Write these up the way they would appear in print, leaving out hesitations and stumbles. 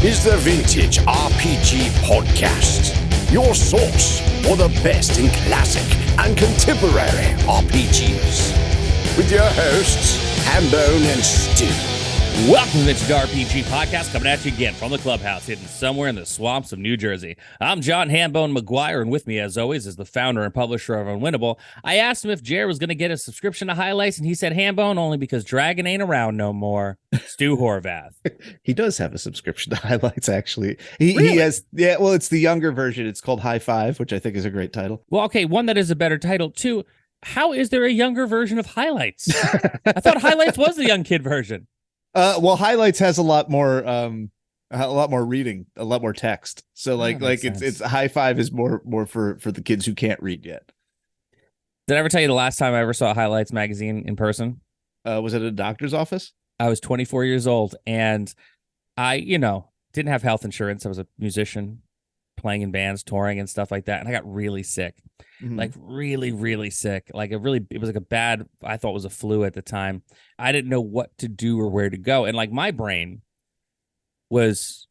is the Vintage RPG Podcast, your source for the best in classic and contemporary RPGs. With your hosts, Hambone and Stu. Welcome to the Vintage RPG Podcast, coming at you again from the clubhouse, hidden somewhere in the swamps of New Jersey. I'm John Hambone McGuire, and with me, as always, is the founder and publisher of Unwinnable. I asked him if Jared was going to get a subscription to Highlights, and he said Hambone only because Dragon ain't around no more. Stu Horvath. He does have a subscription to Highlights, actually. Really? He has, yeah, well, it's the younger version. It's called High Five, which I think is a great title. Well, okay, one that is a better title. Two, how is there a younger version of Highlights? I thought Highlights was the young kid version. Well, Highlights has a lot more reading, a lot more text. So it's High Five is more for the kids who can't read yet. Did I ever tell you the last time I ever saw Highlights magazine in person? Was it a doctor's office? I was 24 years old, and I, didn't have health insurance. I was a musician playing in bands, touring and stuff like that, and I got really sick. Like really, really sick. It was like a bad, I thought it was a flu at the time. I didn't know what to do or where to go. And like my brain was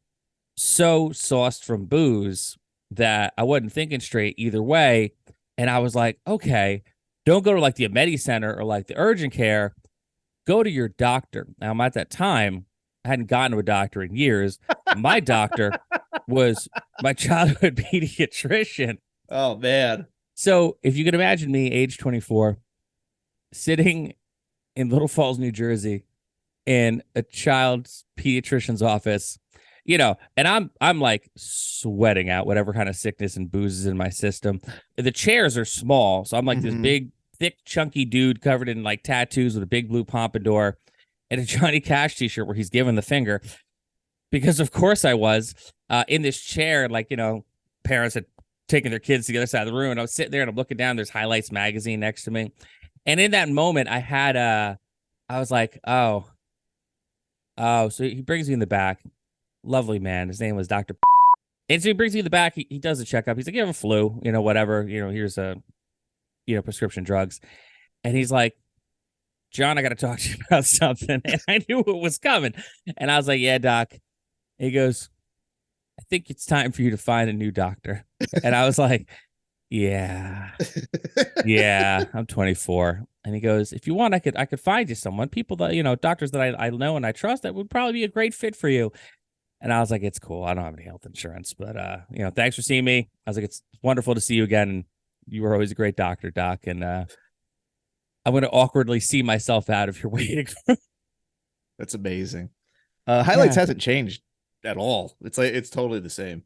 so sauced from booze that I wasn't thinking straight either way. And I was like, okay, don't go to like the Ameti Center or like the urgent care. Go to your doctor. Now, at that time, I hadn't gotten to a doctor in years. My doctor was my childhood pediatrician. Oh, man. So if you can imagine me, age 24, sitting in Little Falls, New Jersey, in a child's pediatrician's office, and I'm like sweating out whatever kind of sickness and booze is in my system. The chairs are small, so I'm like this big, thick, chunky dude covered in like tattoos with a big blue pompadour and a Johnny Cash t-shirt where he's giving the finger. Because of course I was in this chair, parents had taking their kids to the other side of the room, and I was sitting there and I'm looking down. There's Highlights magazine next to me, and in that moment, I was like, oh. So he brings me in the back, lovely man. His name was Dr. And so he brings me in the back. He does a checkup. He's like, you have a flu, whatever. Here's prescription drugs, and he's like, John, I got to talk to you about something. And I knew it was coming, and I was like, yeah, doc. He goes, I think it's time for you to find a new doctor. And I was like, yeah, I'm 24. And he goes, if you want, I could find you someone, people that, doctors that I know and I trust that would probably be a great fit for you. And I was like, it's cool. I don't have any health insurance, but, thanks for seeing me. I was like, it's wonderful to see you again. And you were always a great doctor, doc. And I'm going to awkwardly see myself out if you're waiting. That's amazing. Highlights hasn't changed at all. It's totally the same.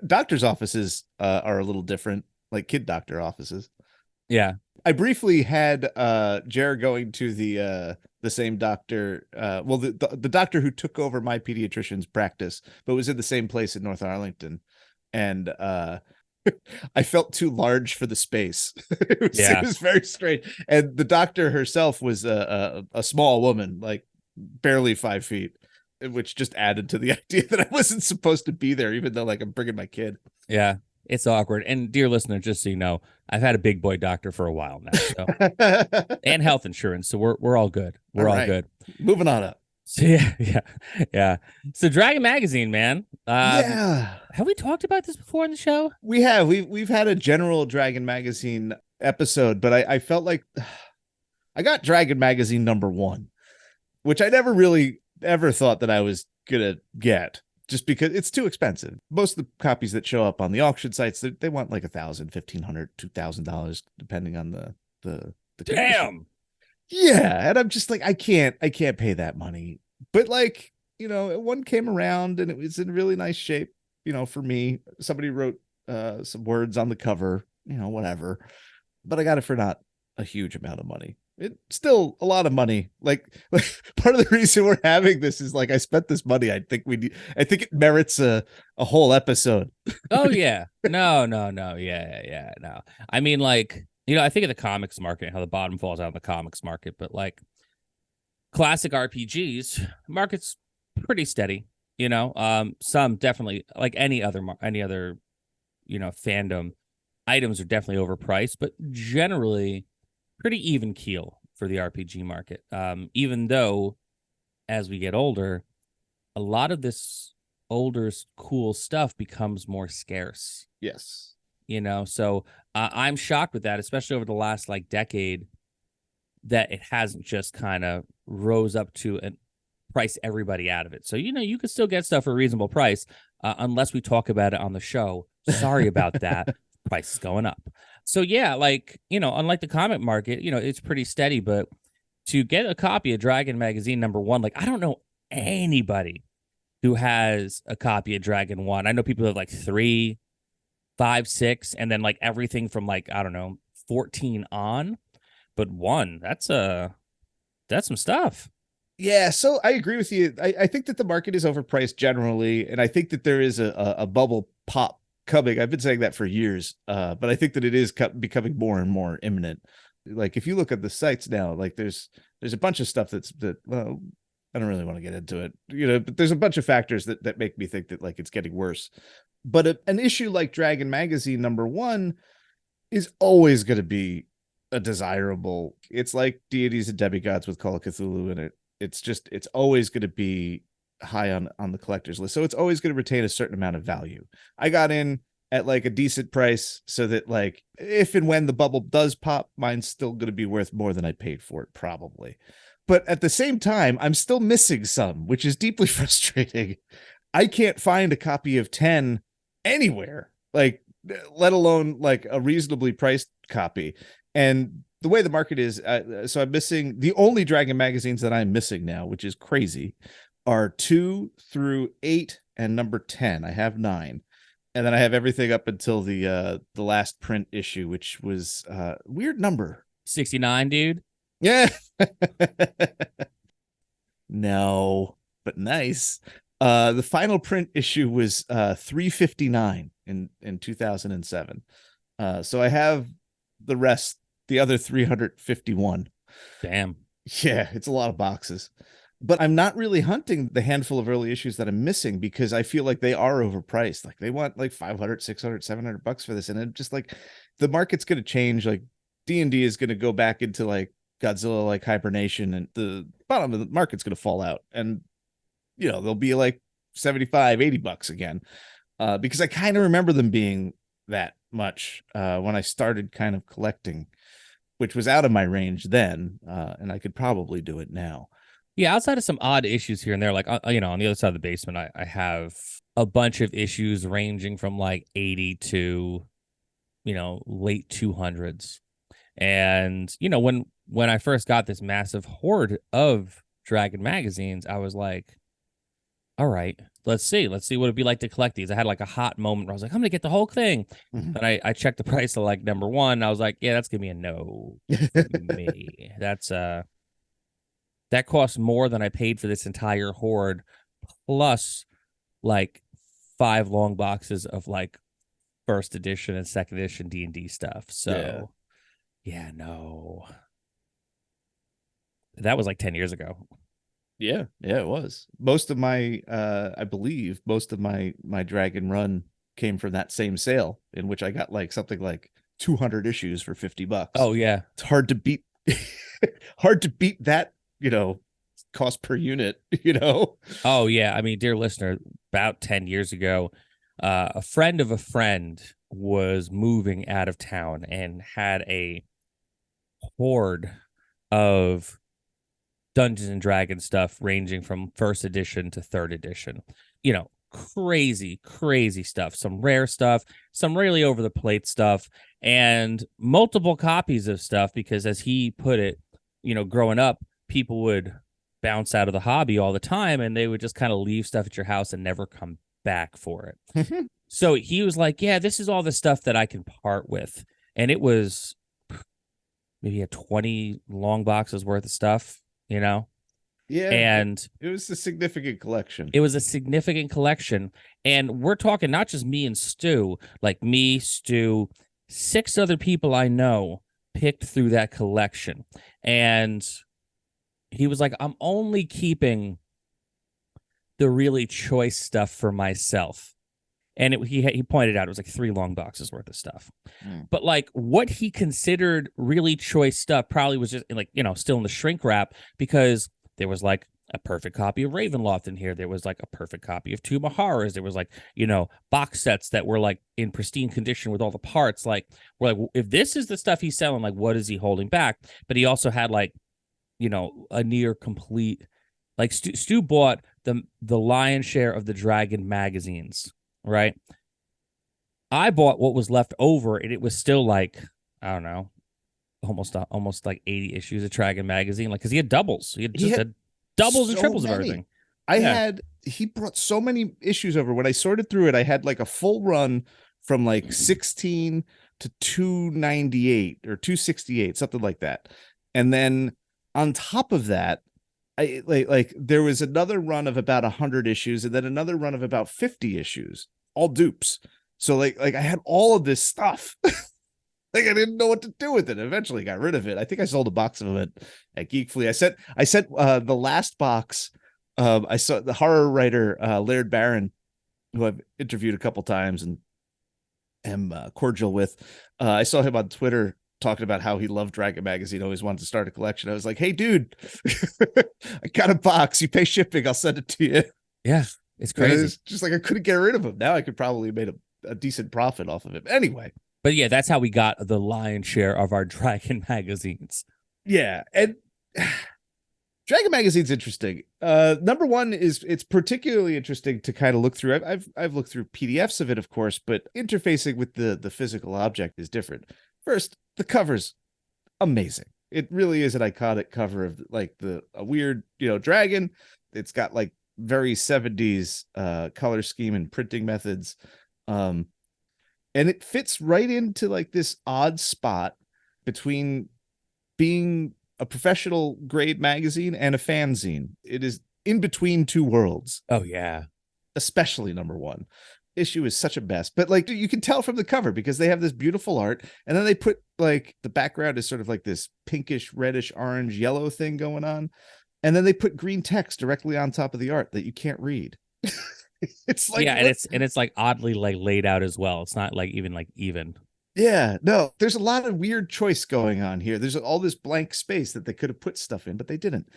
Doctor's offices are a little different, like kid doctor offices. Yeah. I briefly had Jared going to the same doctor. The doctor who took over my pediatrician's practice, but was in the same place in North Arlington. And I felt too large for the space. It was very strange. And the doctor herself was a small woman, like barely 5 feet, which just added to the idea that I wasn't supposed to be there, even though I'm bringing my kid. Yeah, it's awkward. And dear listener, just so you know, I've had a big boy doctor for a while now, so. And health insurance, so we're all good. We're all good. Moving on up. So yeah. So Dragon Magazine, man. Have we talked about this before in the show? We have. We've had a general Dragon Magazine episode, but I felt like I got Dragon Magazine #1, which I never really ever thought that I was gonna get, just because it's too expensive. Most of the copies that show up on the auction sites, they want like $1,000, $1,500, $2,000, depending on the Damn. Yeah, and I'm just like, I can't pay that money. But one came around and it was in really nice shape. For me, somebody wrote some words on the cover. Whatever. But I got it for not a huge amount of money. It's still a lot of money. Like part of the reason we're having this is I spent this money. I think it merits a whole episode. Oh yeah. No. Yeah. No. I mean, I think of the comics market, how the bottom falls out of the comics market, but classic RPGs market's pretty steady. Some definitely, like any other fandom, items are definitely overpriced, but generally pretty even keel for the RPG market. Even though, as we get older, a lot of this older cool stuff becomes more scarce. Yes. So I'm shocked with that, especially over the last like decade, that it hasn't just kind of rose up to and price everybody out of it. So you could still get stuff for a reasonable price, unless we talk about it on the show. Sorry about that. Price is going up. So yeah, like unlike the comic market, it's pretty steady. But to get a copy of Dragon magazine #1, like I don't know anybody who has a copy of Dragon 1. I know people have like 3, 5, 6, and then like everything from like, I don't know, 14 on. But 1, that's some stuff. Yeah, so I agree with you. I think that the market is overpriced generally, and I think that there is a bubble pop coming. I've been saying that for years, but I think that it is becoming more and more imminent. Like if you look at the sites now, like there's a bunch of stuff well, I don't really want to get into it, but there's a bunch of factors that make me think that like it's getting worse. But an issue like Dragon Magazine #1 is always going to be a desirable. It's like Deities and Demigods with Call of Cthulhu in it. It's always going to be high on the collector's list. So it's always going to retain a certain amount of value. I got in at like a decent price so that like if and when the bubble does pop, mine's still going to be worth more than I paid for it, probably. But at the same time, I'm still missing some, which is deeply frustrating. I can't find a copy of 10 anywhere, like let alone like a reasonably priced copy. And the way the market is, so I'm missing the only Dragon magazines that I'm missing now, which is crazy, are 2 through 8 and #10. I have 9, and then I have everything up until the last print issue, which was weird number 69, dude. Yeah. No, but nice. The final print issue was 359 in 2007. So I have the rest, the other 351. Damn. Yeah, it's a lot of boxes. But I'm not really hunting the handful of early issues that I'm missing because I feel like they are overpriced. Like they want like 500, 600, 700 bucks for this. And it just like the market's going to change. Like D&D is going to go back into like Godzilla, like hibernation, and the bottom of the market's going to fall out. And, they'll be like 75, 80 bucks again. Because I kind of remember them being that much when I started kind of collecting, which was out of my range then. And I could probably do it now. Yeah, outside of some odd issues here and there, like, on the other side of the basement, I have a bunch of issues ranging from like 80 to, late 200s. And, when I first got this massive hoard of Dragon magazines, I was like, all right, let's see what it'd be like to collect these. I had like a hot moment where I was like, I'm going to get the whole thing. Mm-hmm. But I checked the price of like #1. And I was like, yeah, that's going to be a no for me. That costs more than I paid for this entire hoard, plus like 5 long boxes of like first edition and second edition D&D stuff. So yeah, no. That was like 10 years ago. Yeah, it was. Most of my I believe most of my Dragon run came from that same sale in which I got like something like 200 issues for $50. Oh yeah. It's hard to beat that, cost per unit, Oh yeah. I mean, dear listener, about 10 years ago, a friend of a friend was moving out of town and had a hoard of Dungeons and Dragons stuff ranging from first edition to third edition. Crazy stuff. Some rare stuff, some really over the plate stuff, and multiple copies of stuff because, as he put it, growing up, people would bounce out of the hobby all the time and they would just kind of leave stuff at your house and never come back for it. So he was like, yeah, this is all the stuff that I can part with. And it was maybe 20 long boxes worth of stuff, Yeah. And it was a significant collection. It was a significant collection. And we're talking not just me and Stu, like me, Stu, 6 other people I know picked through that collection. And he was like, I'm only keeping the really choice stuff for myself. And he pointed out it was like 3 long boxes worth of stuff. But like what he considered really choice stuff probably was just like, still in the shrink wrap, because there was like a perfect copy of Ravenloft in here. There was like a perfect copy of Tomb of Horrors. There was like, you know, box sets that were like in pristine condition with all the parts. Like, we're like, if this is the stuff he's selling, like, what is he holding back? But he also had like, you know, a near complete, like Stu bought the lion's share of the Dragon magazines, right? I bought what was left over, and it was still like, I don't know, almost like 80 issues of Dragon magazine, like, because he had doubles. He had doubles and triples of everything. He brought so many issues over. When I sorted through it, I had like a full run from like 16 to 298 or 268, something like that. And then on top of that, I like there was another run of about 100 issues, and then another run of about 50 issues, all dupes. So like I had all of this stuff. Like, I didn't know what to do with it. Eventually got rid of it. I think I sold a box of them at Geek Flea. I sent the last box. I saw the horror writer Laird Barron, who I've interviewed a couple times and am cordial with. I saw him on Twitter talking about how he loved Dragon magazine, always wanted to start a collection. I was like, hey dude, I got a box, you pay shipping, I'll send it to you. Yeah, it's crazy. It's just like I couldn't get rid of him. Now I could probably have made a decent profit off of it anyway. But yeah, that's how we got the lion's share of our Dragon magazines. Yeah, and Dragon magazine's interesting. Number one is it's particularly interesting to kind of look through. I've looked through PDFs of it, of course, but interfacing with the physical object is different. First, the cover's amazing. It really is an iconic cover of like a weird, you know, dragon. It's got like very 70s color scheme and printing methods. And it fits right into like this odd spot between being a professional grade magazine and a fanzine. It is in between two worlds. Oh yeah. Especially number one. Issue is such a mess, but like you can tell from the cover because they have this beautiful art, and then they put like the background is sort of like this pinkish, reddish, orange, yellow thing going on, and then they put green text directly on top of the art that you can't read. It's like, yeah, and it's like oddly like laid out as well. It's not like even. Yeah, no, there's a lot of weird choice going on here. There's all this blank space that they could have put stuff in, but they didn't.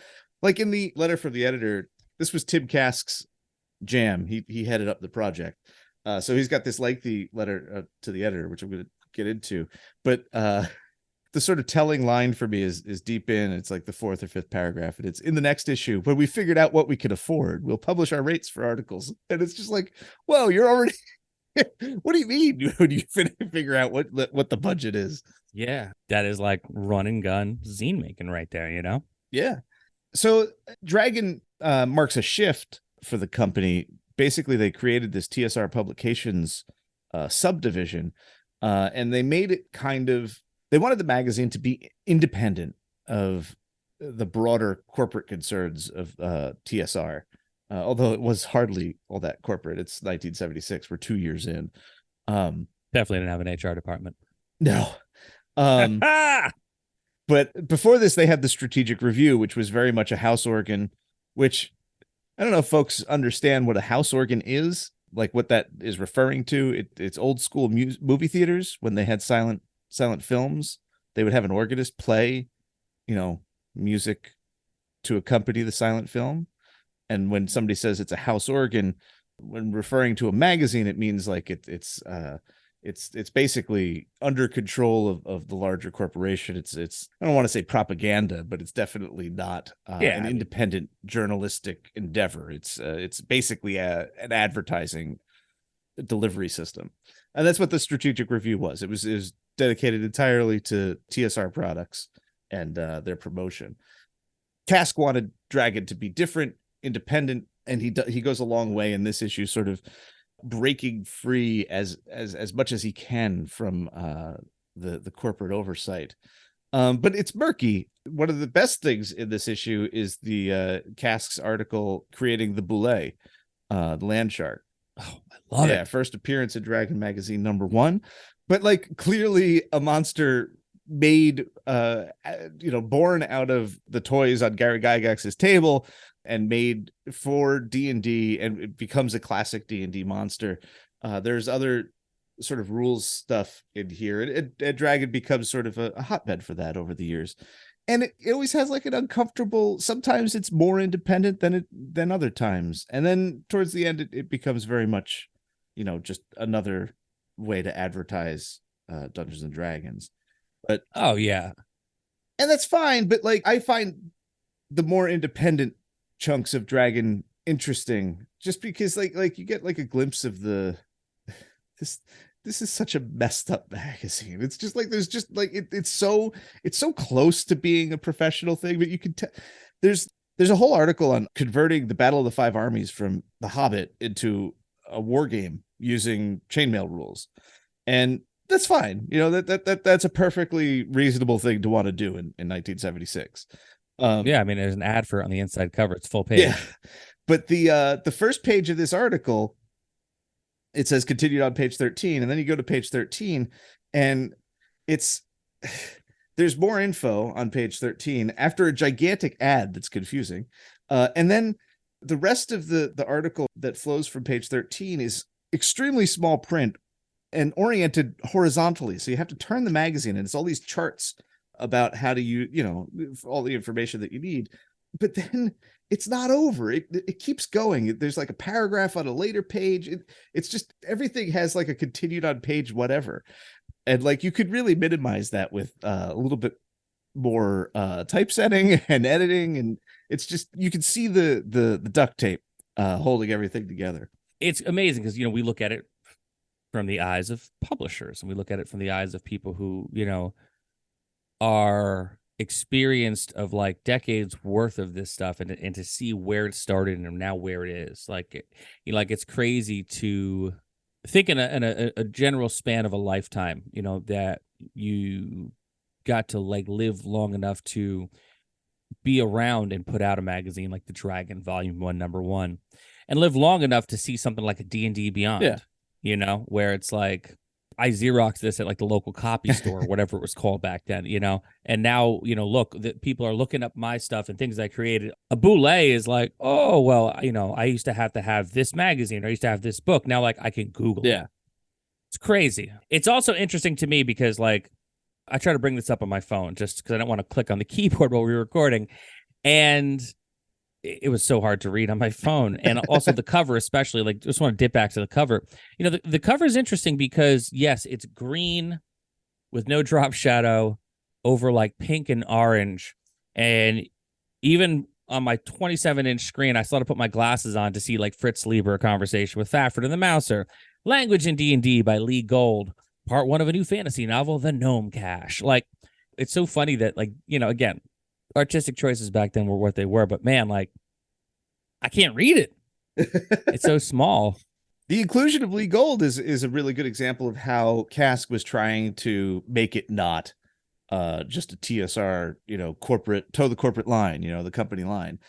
Like in the letter from the editor, this was Tim Kask's jam. He headed up the project. So he's got this lengthy letter to the editor, which I'm going to get into. But the sort of telling line for me is deep in. It's like the fourth or fifth paragraph. And it's in the next issue, when we figured out what we could afford, we'll publish our rates for articles. And it's just like, whoa, you're already... What do you mean when you figure out what the budget is? Yeah, that is like run and gun zine making right there, you know? Yeah. So Dragon marks a shift for the company. Basically, they created this TSR Publications subdivision, and they made it they wanted the magazine to be independent of the broader corporate concerns of TSR. Although it was hardly all that corporate. It's 1976. We're 2 years in. Definitely didn't have an HR department. No. But before this, they had the strategic review, which was very much a house organ, which I don't know if folks understand what a house organ is, like what that is referring to. It's old school movie theaters when they had silent films. They would have an organist play, you know, music to accompany the silent film. And when somebody says it's a house organ, when referring to a magazine, it means like it's basically under control of the larger corporation. It's I don't want to say propaganda, but it's definitely not an independent journalistic endeavor. It's basically an advertising delivery system, and that's what the strategic review was. It was dedicated entirely to TSR products and their promotion. Kask wanted Dragon to be different, independent, and he goes a long way in this issue, sort of breaking free as much as he can from the corporate oversight. But it's murky. One of the best things in this issue is the Kask's article creating the Boule, the land shark. Oh, I love it. First appearance in Dragon magazine #1, but like clearly a monster made born out of the toys on Gary Gygax's table and made for D&D, and it becomes a classic D&D monster. There's other sort of rules stuff in here, and Dragon becomes sort of a hotbed for that over the years. and it always has like an uncomfortable, sometimes it's more independent than other times, and then towards the end it becomes very much, just another way to advertise Dungeons and Dragons. But Oh yeah. and that's fine, but like I find the more independent chunks of Dragon interesting, just because like you get like a glimpse of this this is such a messed up magazine. It's just like there's just like it's so close to being a professional thing, but you can tell there's a whole article on converting the Battle of the Five Armies from The Hobbit into a war game using chainmail rules. And that's fine. That's a perfectly reasonable thing to want to do in 1976. Yeah, I mean, there's an ad for it on the inside cover. It's full page. Yeah. But the first page of this article, it says continued on page 13, and then you go to page 13 and there's more info on page 13 after a gigantic ad that's confusing. And then the rest of the article that flows from page 13 is extremely small print and oriented horizontally. So you have to turn the magazine and it's all these charts about how to use, all the information that you need. But then it's not over. It keeps going. There's like a paragraph on a later page. It's just everything has like a continued on page whatever. And like you could really minimize that with a little bit more typesetting and editing. And it's just, you can see the duct tape holding everything together. It's amazing because, we look at it from the eyes of publishers and we look at it from the eyes of people who, are experienced of like decades worth of this stuff and to see where it started and now where it is. Like, it's crazy to think in a general span of a lifetime, that you got to like live long enough to be around and put out a magazine like the Dragon Volume 1, number 1, and live long enough to see something like a D&D Beyond, where it's like, I Xeroxed this at like the local copy store or whatever it was called back then, and now, look, that people are looking up my stuff and things I created. A boule is like, oh, well, I used to have this magazine, or I used to have this book. Now, like, I can Google. Yeah. It's crazy. It's also interesting to me because like, I try to bring this up on my phone just because I don't want to click on the keyboard while we were recording. And it was so hard to read on my phone. And also the cover, especially, like, just want to dip back to the cover. The cover is interesting because, yes, it's green with no drop shadow over like pink and orange. And even on my 27-inch screen, I still had to put my glasses on to see like Fritz Lieber, Conversation with Fafford and the Mouser, Language in D&D by Lee Gold, part 1 of a new fantasy novel, The Gnome Cache. Like, it's so funny that, like, again, artistic choices back then were what they were, but man, like, I can't read it. It's so small. The inclusion of Lee Gold is a really good example of how Cask was trying to make it not just a TSR, toe the corporate line, the company line,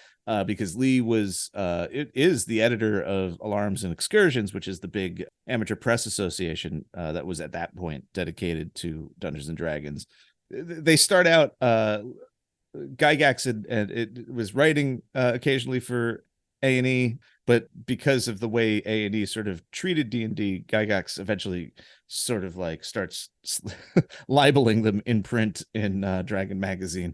because Lee is the editor of Alarms and Excursions, which is the big amateur press association that was at that point dedicated to Dungeons and Dragons. They start out, Gygax and it was writing occasionally for A&E, but because of the way A&E sort of treated D&D, Gygax eventually sort of like starts libeling them in print in Dragon magazine.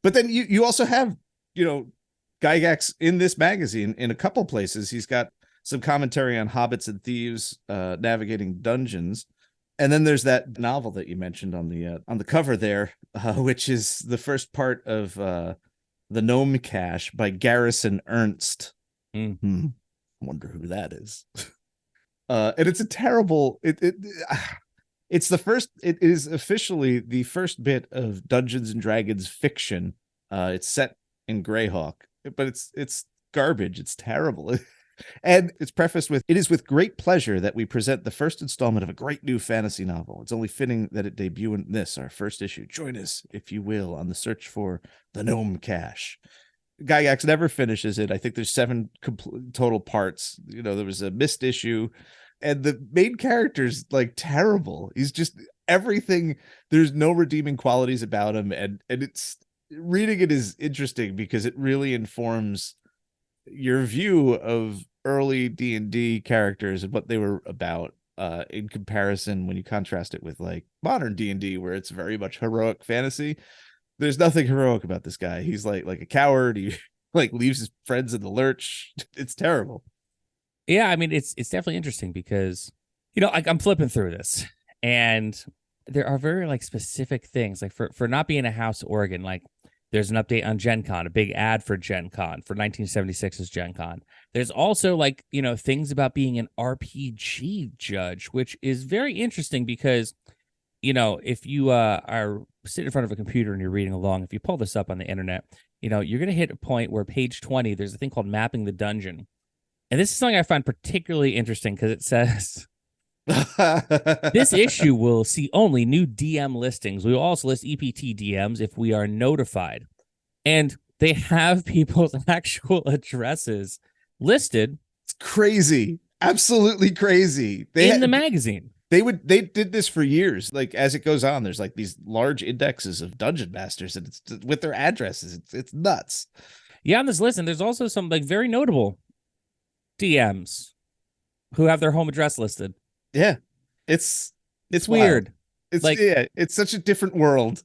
But then you also have, Gygax in this magazine in a couple places. He's got some commentary on hobbits and thieves navigating dungeons. And then there's that novel that you mentioned on the cover there, which is the first part of The Gnome Cache by Garrison Ernst. Mm-hmm. Wonder who that is. And it's a terrible. It's the first. It is officially the first bit of Dungeons and Dragons fiction. It's set in Greyhawk, but it's garbage. It's terrible. And it's prefaced with, "It is with great pleasure that we present the first installment of a great new fantasy novel. It's only fitting that it debut in this, our first issue. Join us, if you will, on the search for the Gnome Cache." Gygax never finishes it. I think there's 7 total parts. There was a missed issue, and the main character's like terrible. He's just everything. There's no redeeming qualities about him, and it's reading it is interesting because it really informs your view of early D&D characters and what they were about in comparison when you contrast it with like modern D&D, where it's very much heroic fantasy. There's nothing heroic about this guy. He's like a coward. He like leaves his friends in the lurch. It's terrible. Yeah, I mean, it's definitely interesting because, I'm flipping through this, and there are very like specific things, like for not being a House Oregon, like there's an update on Gen Con, a big ad for Gen Con, for 1976's Gen Con. There's also like, things about being an RPG judge, which is very interesting because, if you are sitting in front of a computer and you're reading along, if you pull this up on the internet, you're going to hit a point where page 20, there's a thing called mapping the dungeon. And this is something I find particularly interesting because it says, this issue will see only new DM listings. We will also list EPT DMs if we are notified. And they have people's actual addresses listed. It's crazy. Absolutely crazy. In the magazine. They did this for years. Like as it goes on, there's like these large indexes of dungeon masters and it's with their addresses. It's nuts. Yeah, on this list, and there's also some like very notable DMs who have their home address listed. Yeah. It's weird. It's like, it's such a different world.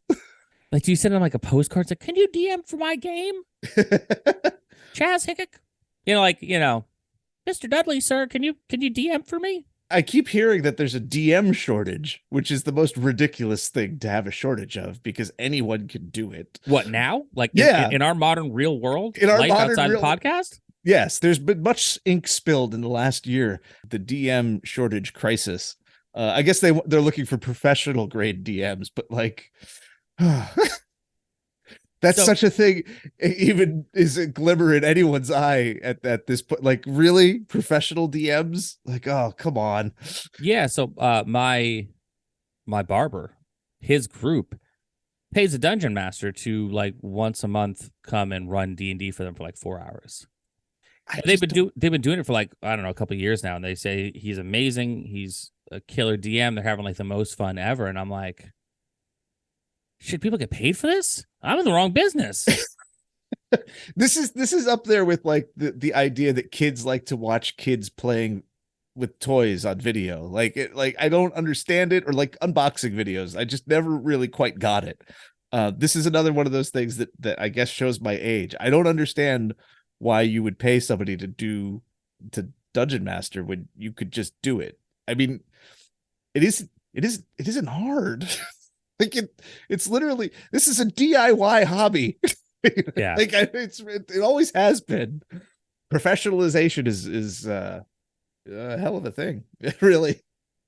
Like, do you send them like a postcard? It's like, can you DM for my game? Chaz Hickok? Mr. Dudley, sir, can you DM for me? I keep hearing that there's a DM shortage, which is the most ridiculous thing to have a shortage of because anyone can do it. What now? Like, yeah, in our modern real world, in our life modern outside the podcast. Yes, there's been much ink spilled in the last year. The DM shortage crisis. I guess they're looking for professional grade DMs, but like, that's such a thing. Even is a glimmer in anyone's eye at this point. Like, really, professional DMs? Like, oh, come on. Yeah. So, my barber, his group pays a dungeon master to like once a month come and run D&D for them for like 4 hours. They've been doing it for like, I don't know, a couple of years now, and they say he's amazing. He's a killer DM. They're having like the most fun ever, and I'm like, should people get paid for this? I'm in the wrong business. This is up there with like the idea that kids like to watch kids playing with toys on video. Like I don't understand it, or like unboxing videos. I just never really quite got it. This is another one of those things that I guess shows my age. I don't understand why you would pay somebody to Dungeon Master when you could just do it. I mean, it isn't hard. Like it's literally, this is a DIY hobby. Yeah. Like it always has been. Professionalization is a hell of a thing. Really.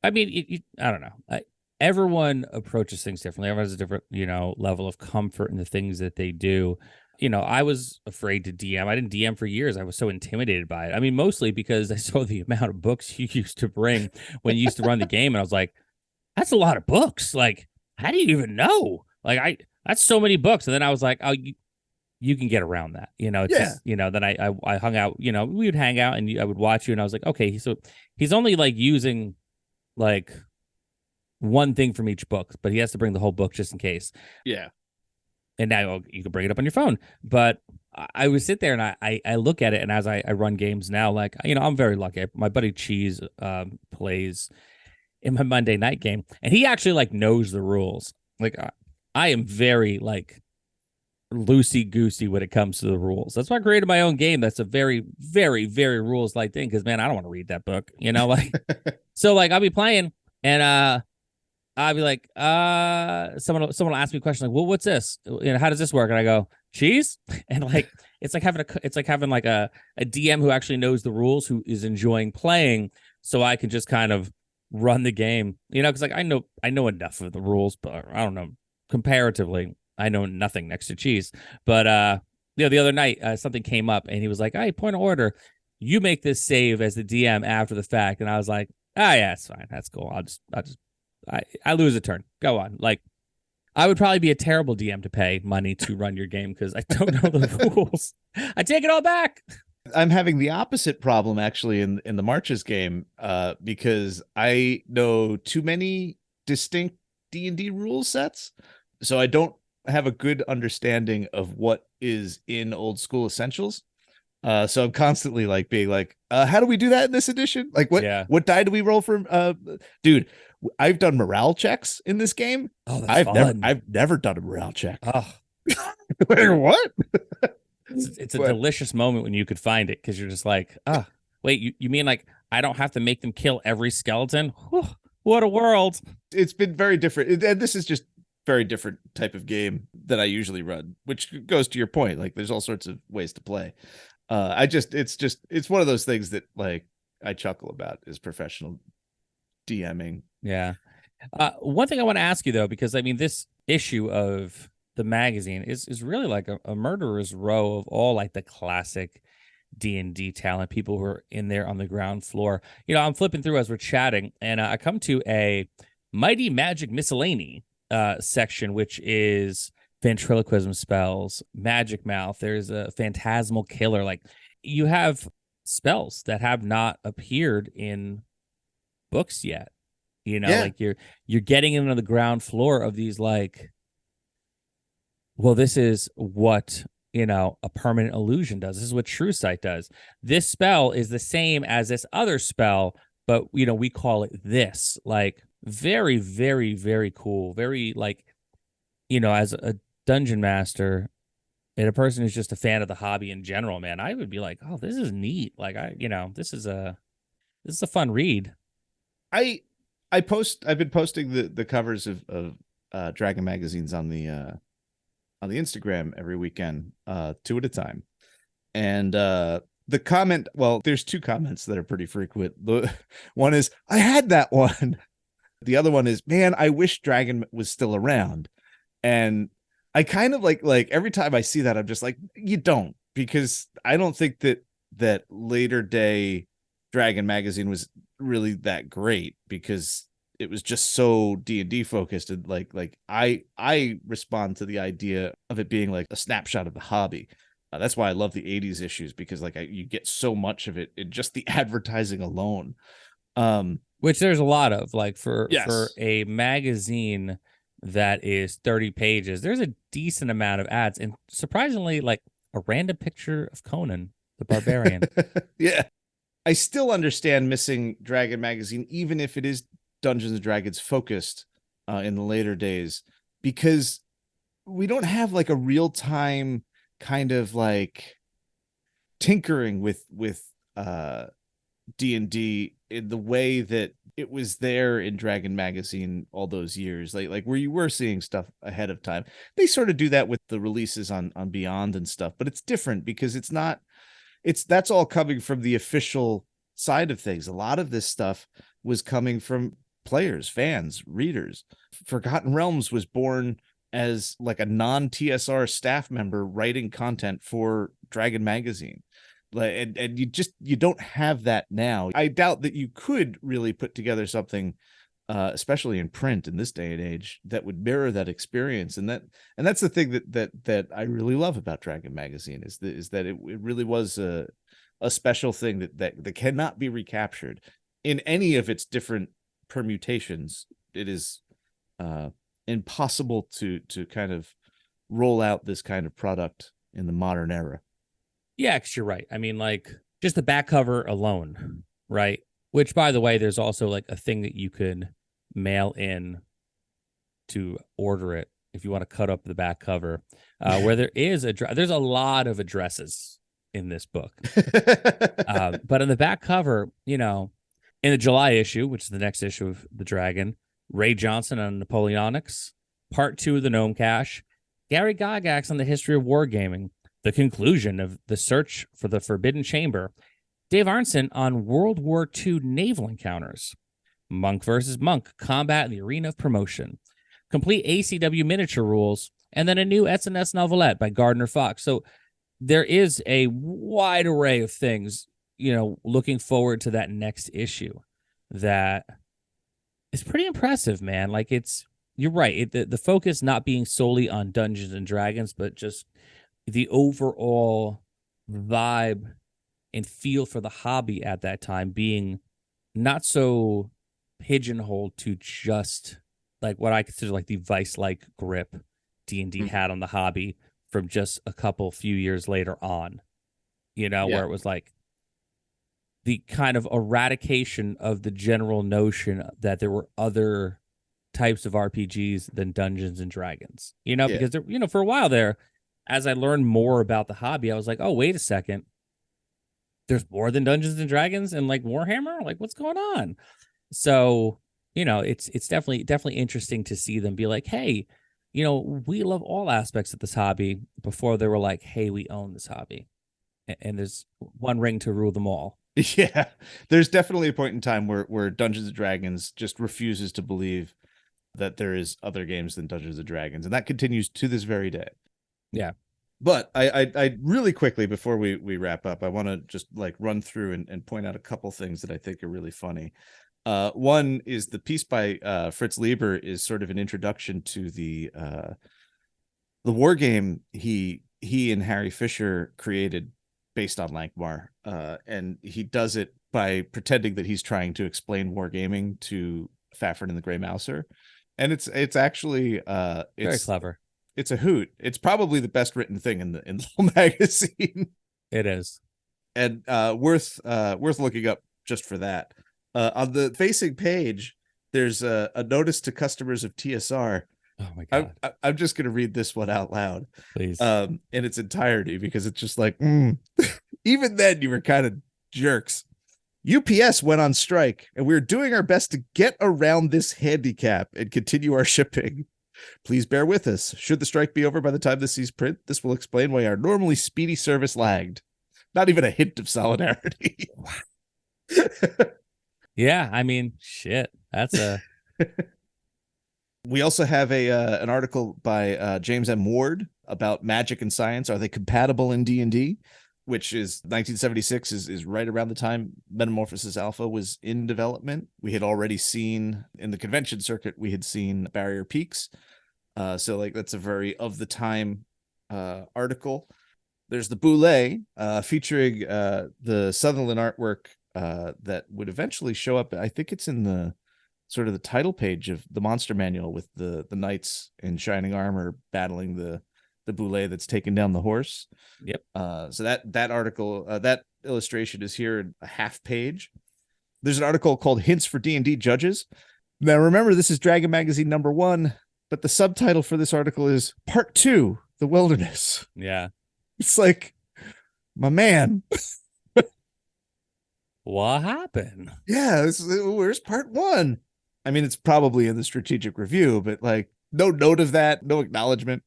I mean, I don't know. Everyone approaches things differently. Everyone has a different, level of comfort in the things that they do. I was afraid to DM. I didn't DM for years. I was so intimidated by it. I mean, mostly because I saw the amount of books you used to bring when you used to run the game. And I was like, that's a lot of books. Like, how do you even know? Like, that's so many books. And then I was like, oh, you can get around that. Just, then I hung out, we would hang out and I would watch you. And I was like, okay, so he's only like using like one thing from each book, but he has to bring the whole book just in case. Yeah. And now you can bring it up on your phone. But I would sit there and I look at it, and as I run games now, like, I'm very lucky. My buddy Cheese plays in my Monday night game, and he actually like knows the rules. Like I am very like loosey-goosey when it comes to the rules. That's why I created my own game. That's a very, very, very rules-like thing, because man, I don't want to read that book. Like so like I'll be playing and I'll be like, someone will ask me a question like, well, what's this? How does this work? And I go, cheese? And like, it's like having a DM who actually knows the rules, who is enjoying playing, so I can just kind of run the game, because like I know enough of the rules, but I don't know, comparatively, I know nothing next to cheese. But the other night, something came up and he was like, hey, point of order, you make this save as the DM after the fact. And I was like, yeah, it's fine. That's cool. I lose a turn. Go on. Like, I would probably be a terrible DM to pay money to run your game because I don't know the rules. I take it all back. I'm having the opposite problem actually in the Marches game because I know too many distinct D&D rule sets. So I don't have a good understanding of what is in old school essentials. So I'm constantly like being like, how do we do that in this edition? Like what die do we roll for? Dude, I've done morale checks in this game. Oh, that's fun. I've never done a morale check. Oh, Wait, what? It's a What? delicious moment when you could find it because you're just like, ah, wait, you mean like I don't have to make them kill every skeleton? Whew, what a world. It's been very different, and this is just very different type of game that I usually run, which goes to your point. Like, there's all sorts of ways to play. It's one of those things that like I chuckle about is professional DMing. Yeah. One thing I want to ask you though, because I mean, this issue of the magazine is really like a murderer's row of all like the classic D&D talent, people who are in there on the ground floor. I'm flipping through as we're chatting, and I come to a Mighty Magic Miscellany section, which is ventriloquism spells, magic mouth. There's a phantasmal killer. Like, you have spells that have not appeared in books yet. Yeah. Like you're getting into the ground floor of these, like, well, this is what a permanent illusion does. This is what True Sight does. This spell is the same as this other spell, but we call it this. Like, very, very, very cool. Very, like, as a dungeon master and a person who's just a fan of the hobby in general, man, I would be like, oh, this is neat. Like, this is a fun read. I've been posting the covers of Dragon magazines on the Instagram every weekend, 2 at a time. And the comment, well, there's 2 comments that are pretty frequent. The one is, I had that one. The other one is, man, I wish Dragon was still around. And I kind of like every time I see that, I'm just like, you don't, because I don't think that later day Dragon magazine was really that great, because it was just so D&D focused. And like I respond to the idea of it being like a snapshot of the hobby. That's why I love the 80s issues, because like you get so much of it in just the advertising alone. Which there's a lot of, like, for Yes. a magazine that is 30 pages, there's a decent amount of ads, and surprisingly, like, a random picture of Conan the Barbarian. Yeah. I still understand missing Dragon magazine, even if it is Dungeons and Dragons focused in the later days, because we don't have like a real time kind of like tinkering with D&D in the way that it was there in Dragon magazine all those years, like where you were seeing stuff ahead of time. They sort of do that with the releases on Beyond and stuff, but it's different because that's all coming from the official side of things. A lot of this stuff was coming from players, fans, readers. Forgotten Realms was born as like a non-TSR staff member writing content for Dragon magazine. And you don't have that now. I doubt that you could really put together something, especially in print in this day and age, that would mirror that experience. And that's the thing that I really love about Dragon magazine is that it really was a special thing that cannot be recaptured in any of its different permutations. It is impossible to kind of roll out this kind of product in the modern era. Yeah, because you're right. I mean, like, just the back cover alone, right? Which, by the way, there's also like a thing that you could mail in to order it if you want to cut up the back cover, where there is there's a lot of addresses in this book. But in the back cover, in the July issue, which is the next issue of The Dragon, Ray Johnson on Napoleonics, Part 2 of the Gnome Cache, Gary Gygax on the history of wargaming, the conclusion of the search for the Forbidden Chamber, Dave Arnson on World War II naval encounters, Monk versus Monk, combat in the arena of promotion, complete ACW miniature rules, and then a new SNS novelette by Gardner Fox. So there is a wide array of things, looking forward to that next issue that is pretty impressive, man. Like, you're right. The focus not being solely on Dungeons and Dragons, but just the overall vibe and feel for the hobby at that time being not so pigeonholed to just like what I consider like the vice-like grip D&D had on the hobby from just a few years later on, where it was like the kind of eradication of the general notion that there were other types of RPGs than Dungeons and Dragons, Yeah. because there, for a while there, as I learned more about the hobby, I was like, oh, wait a second. There's more than Dungeons and Dragons and like Warhammer. Like, what's going on? So, it's definitely interesting to see them be like, hey, we love all aspects of this hobby before they were like, hey, we own this hobby. And there's one ring to rule them all. Yeah, there's definitely a point in time where Dungeons and Dragons just refuses to believe that there is other games than Dungeons and Dragons, and that continues to this very day. Yeah. But I really quickly, before we wrap up, I want to just like run through and point out a couple things that I think are really funny. One is the piece by Fritz Lieber is sort of an introduction to the war game he and Harry Fisher created based on Lankmar, and he does it by pretending that he's trying to explain wargaming to Fafhrd and the Grey Mouser, and it's actually very clever. It's a hoot. It's probably the best written thing in the whole magazine. It is, and worth looking up just for that. On the facing page, there's a notice to customers of TSR. Oh my God. I'm just going to read this one out loud. Please. In its entirety, because it's just like, even then you were kind of jerks. UPS went on strike, and we're doing our best to get around this handicap and continue our shipping. Please bear with us. Should the strike be over by the time this sees print, this will explain why our normally speedy service lagged. Not even a hint of solidarity. Yeah, I mean, shit. That's a... We also have an article by James M. Ward about magic and science. Are they compatible in D&D? Which is 1976 is right around the time Metamorphosis Alpha was in development. We had already seen in the convention circuit, we had seen Barrier Peaks. So like that's a very of the time article. There's the Boule featuring the Sutherland artwork that would eventually show up. I think it's in the sort of the title page of the Monster Manual with the knights in shining armor battling the Boule that's taken down the horse. Yep. So that article, that illustration is here in a half page. There's an article called Hints for D&D Judges. Now remember, this is Dragon Magazine #1, but the subtitle for this article is Part 2, The Wilderness. Yeah. It's like, my man. What happened? Yeah, where's Part 1? I mean, it's probably in the strategic review, but like no note of that, no acknowledgement.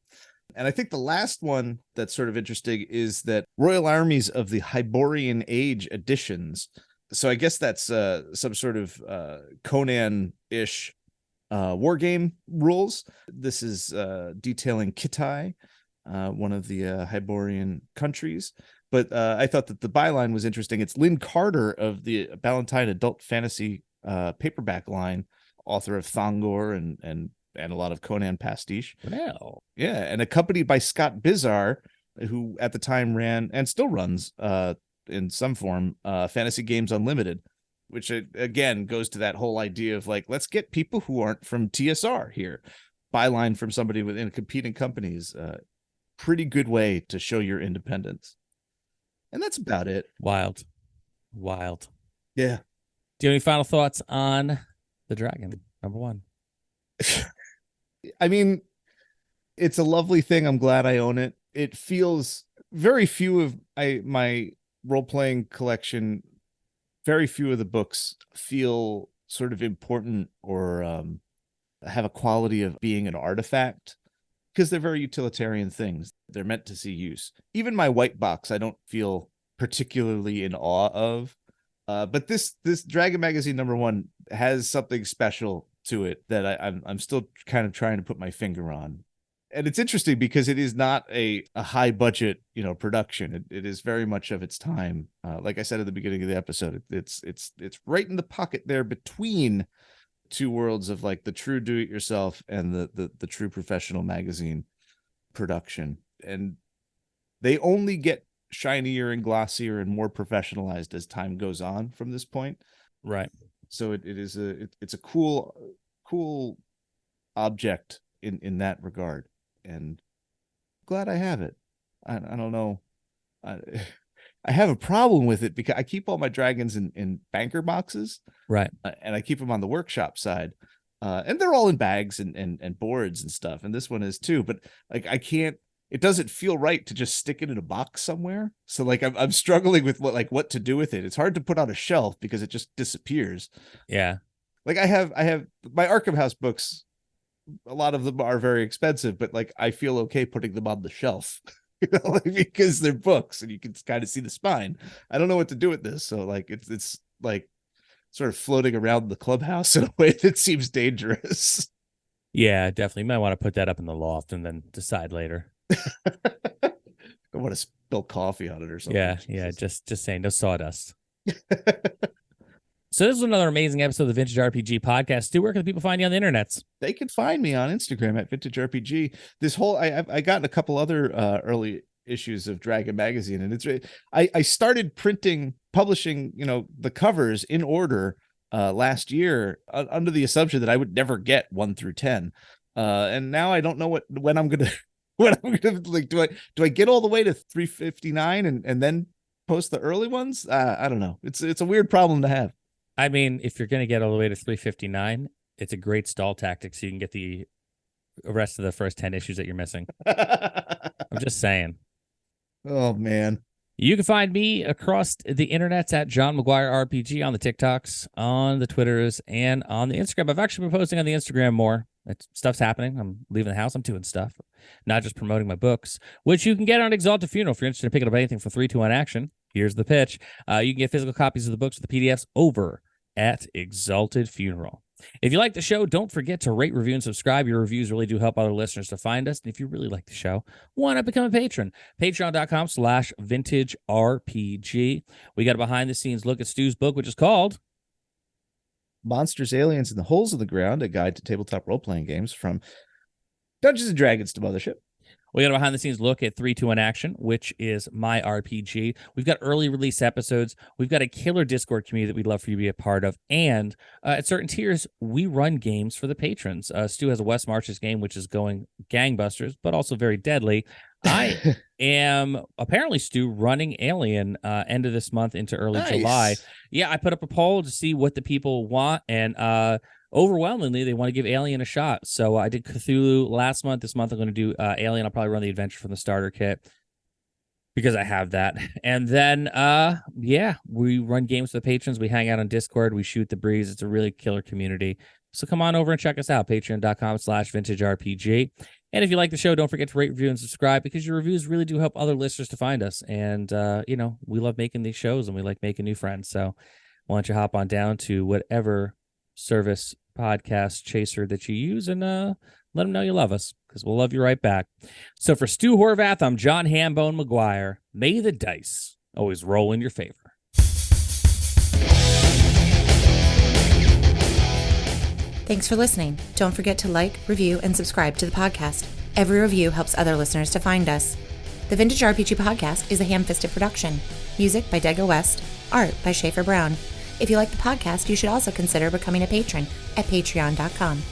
And I think the last one that's sort of interesting is that Royal Armies of the Hyborian Age editions. So I guess that's some sort of Conan-ish war game rules. This is detailing Kitai, one of the Hyborian countries. But I thought that the byline was interesting. It's Lynn Carter of the Ballantine Adult Fantasy paperback line, author of Thongor and a lot of Conan pastiche. Well, yeah, and accompanied by Scott Bizarre, who at the time ran and still runs in some form Fantasy Games Unlimited, which again goes to that whole idea of like, let's get people who aren't from TSR here. Byline from somebody within competing companies. Pretty good way to show your independence. And that's about it. Wild. Yeah. Do you have any final thoughts on the Dragon #1? I mean, it's a lovely thing. I'm glad I own it. It feels very few of my role-playing collection, very few of the books feel sort of important or have a quality of being an artifact, because they're very utilitarian things. They're meant to see use. Even my white box, I don't feel particularly in awe of. But this Dragon Magazine #1 has something special to it that I'm still kind of trying to put my finger on. And it's interesting because it is not a high budget, production. It is very much of its time. Like I said at the beginning of the episode, it's right in the pocket there between two worlds of like the true do-it-yourself and the true professional magazine production. And they only get shinier and glossier and more professionalized as time goes on from this point. Right. So it's a cool object in that regard, and glad I have it. I don't know. I have a problem with it because I keep all my dragons in banker boxes. Right. And I keep them on the workshop side. and they're all in bags and boards and stuff, and this one is too. But like I can't. It doesn't feel right to just stick it in a box somewhere. So like I'm struggling with what to do with it. It's hard to put on a shelf because it just disappears. Yeah. Like I have my Arkham House books. A lot of them are very expensive, but like I feel okay putting them on the shelf, because they're books and you can kind of see the spine. I don't know what to do with this, so like it's like sort of floating around the clubhouse in a way that seems dangerous. Yeah, definitely. You might want to put that up in the loft and then decide later. I want to spill coffee on it or something. Yeah, just saying, no sawdust. So this is another amazing episode of the Vintage RPG Podcast. Stu, where can people find you on the internets? They can find me on Instagram at Vintage RPG. This whole I got a couple other early issues of Dragon Magazine, and I started publishing the covers in order last year under the assumption that I would never get 1 through 10, and now I don't know when I'm gonna like do I get all the way to 359 and then post the early ones? I don't know. It's a weird problem to have. I mean, if you're going to get all the way to 359, it's a great stall tactic so you can get the rest of the first 10 issues that you're missing. I'm just saying. Oh, man. You can find me across the internets at John McGuire RPG on the TikToks, on the Twitters, and on the Instagram. I've actually been posting on the Instagram more. Stuff's happening. I'm leaving the house. I'm doing stuff, not just promoting my books, which you can get on Exalted Funeral. If you're interested in picking up anything for 3-2-1 action, here's the pitch. You can get physical copies of the books with the PDFs over at Exalted Funeral. If you like the show, don't forget to rate, review, and subscribe. Your reviews really do help other listeners to find us. And if you really like the show, why not become a patron? Patreon.com/vintagerpg. We got a behind-the-scenes look at Stu's book, which is called Monsters, Aliens, and the Holes in the Ground, a guide to tabletop role-playing games from Dungeons & Dragons to Mothership. We got a behind-the-scenes look at 3-2-1 Action, which is my RPG. We've got early release episodes. We've got a killer Discord community that we'd love for you to be a part of. And at certain tiers, we run games for the patrons. Stu has a West Marches game, which is going gangbusters, but also very deadly. I am apparently, Stu, running Alien end of this month into early July. Yeah, I put up a poll to see what the people want, and overwhelmingly, they want to give Alien a shot. So I did Cthulhu last month. This month, I'm going to do Alien. I'll probably run the adventure from the starter kit because I have that. And then, we run games for the patrons. We hang out on Discord. We shoot the breeze. It's a really killer community. So come on over and check us out, patreon.com/vintagerpg. And if you like the show, don't forget to rate, review, and subscribe because your reviews really do help other listeners to find us. And, we love making these shows and we like making new friends. So why don't you hop on down to whatever service podcast chaser that you use and let them know you love us because we'll love you right back. So for Stu Horvath, I'm John Hambone McGuire. May the dice always roll in your favor. Thanks for listening. Don't forget to like, review, and subscribe to the podcast. Every review helps other listeners to find us. The Vintage RPG Podcast is a ham-fisted production. Music by Dega West. Art by Schaefer Brown. If you like the podcast, you should also consider becoming a patron at patreon.com.